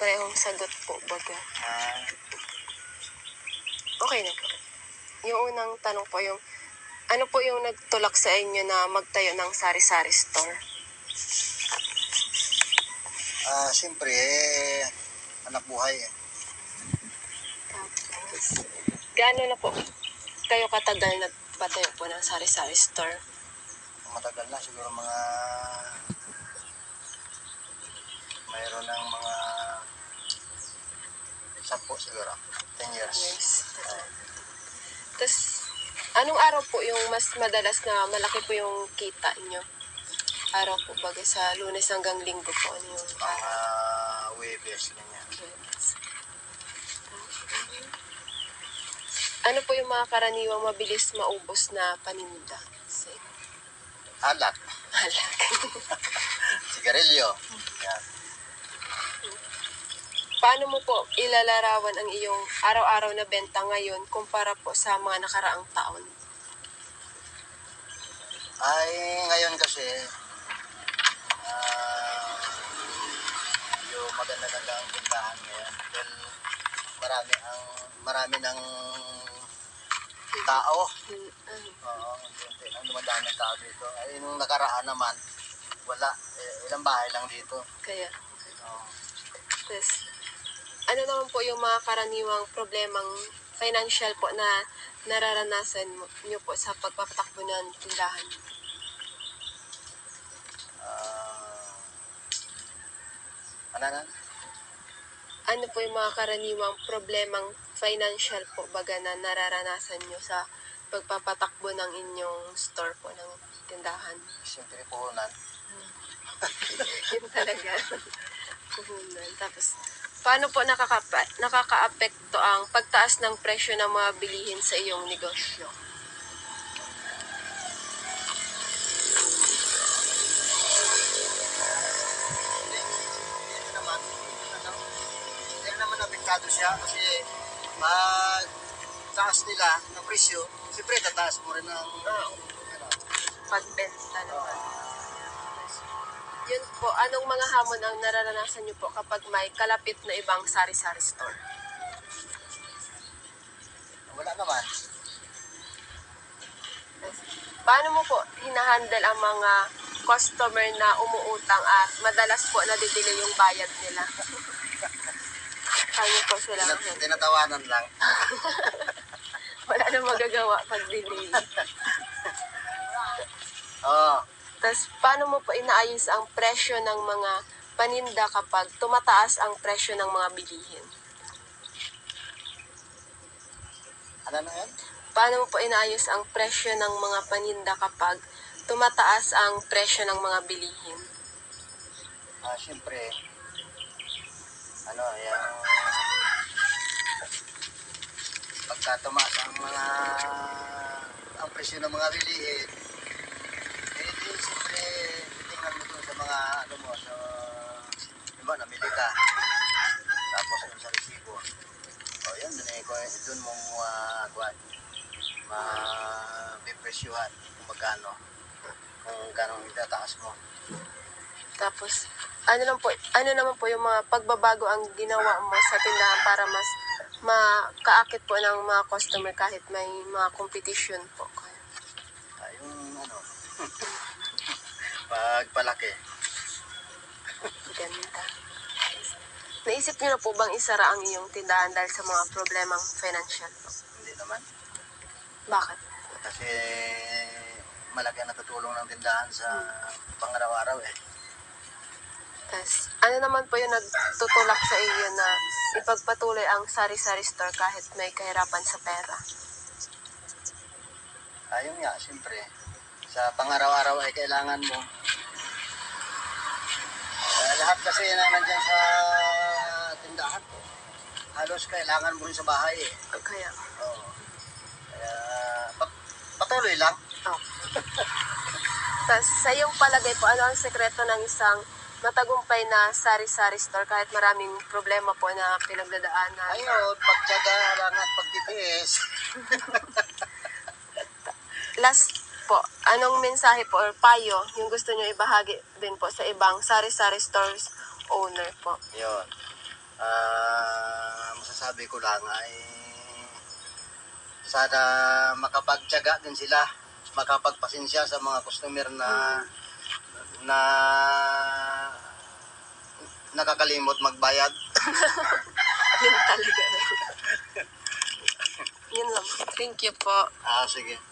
parehong sagot po, baga. Ah, Okay na po. Yung unang tanong po yung, ano po yung nagtulak sa inyo na magtayo ng sari-sari store? siyempre, anak buhay eh. Tapos, gaano na po kayo katagal nagpatayo po ng sari-sari store? Matagal na, siguro mayroon ng mga 10 siguro. 10 years. Yes. Tapos, anong araw po yung mas madalas na malaki po yung kita inyo? Araw po baga sa Lunes hanggang Linggo po. Ano yung Mga Webes, ganyan. Yes. Ano po yung mga karaniwang mabilis maubos na paninda? Alak, Halak. sigarilyo. Yan. Paano mo po ilalarawan ang iyong araw-araw na benta ngayon kumpara po sa mga nakaraang taon? Ay, ngayon kasi, yung maganda-ganda ang tindahan ngayon. Dahil marami ng tao. Oo, unti lang dumadaan ng tao dito. Ay, nung nakaraan naman, wala. Ilang bahay lang dito. Kaya, Oo. tapos, ano naman po yung mga karaniwang problemang financial po na nararanasan niyo po sa pagpapatakbo ng tindahan? Ano na? Ano po yung mga karaniwang problemang financial po baga na nararanasan niyo sa pagpapatakbo ng inyong store po ng tindahan? Siyempre puhunan. Yun talaga. Puhunan. Tapos, paano po nakaka-apekto ang pagtaas ng presyo ng mga bilihin sa iyong negosyo? Hindi naman apektado siya kasi taas nila ng presyo. Siyempre tataas mo rin ang Pagbenta naman. Yun po, anong mga hamon ang nararanasan niyo po kapag may kalapit na ibang sari-sari store? wala naman. Paano mo po hinahandle ang mga customer na umuutang at madalas po nadidili yung bayad nila? Kaya po sila. Tinatawanan lang. Wala na magagawa pag delay. Oo. Tapos, paano mo po inaayos ang presyo ng mga paninda kapag tumataas ang presyo ng mga bilihin? Ano na yan? Paano mo po inaayos ang presyo ng mga paninda kapag tumataas ang presyo ng mga bilihin? Siyempre, pagka tumaas ang presyo ng mga bilihin, siyempre, titingnan mo doon sa mga, diba, namili ka, tapos dun sa resibo. O, yun, dun mo mapipresyuhan kung magkano itataas mo. Tapos, ano naman po yung mga pagbabago ang ginawa mo sa tindahan para mas makaakit po ng mga customer kahit may mga competition po? Yung pagpalaki. Ganda. Naisip niyo na po bang isara ang iyong tindahan dahil sa mga problemang financial po? Hindi naman. Bakit? Kasi malaki ang natutulong ng tindahan sa pang-araw-araw eh. Tapos, ano naman po yung nagtutulak sa iyo na ipagpatuloy ang sari-sari store kahit may kahirapan sa pera? Ayun nga, siyempre. Sa pang-araw-araw ay kailangan mo. Lahat kasi na nandiyan sa tindahan. Halos kailangan mo rin sa bahay eh. Kaya, Oo. Kaya patuloy lang. oh. Tapos, sa iyong palagay po, ano ang sekreto ng isang matagumpay na sari-sari store kahit maraming problema po na pinagdadaanan? Ayun, pagtyaga lang at pagtitiis. Last po, anong mensahe po or payo yung gusto nyo ibahagi din po sa ibang sari-sari stores owner po? Yun. Masasabi ko lang ay sana makapagtiyaga din sila, makapagpasensya sa mga customer na nakakalimot magbayad. Yun talaga. Yun lang. Thank you po. Sige.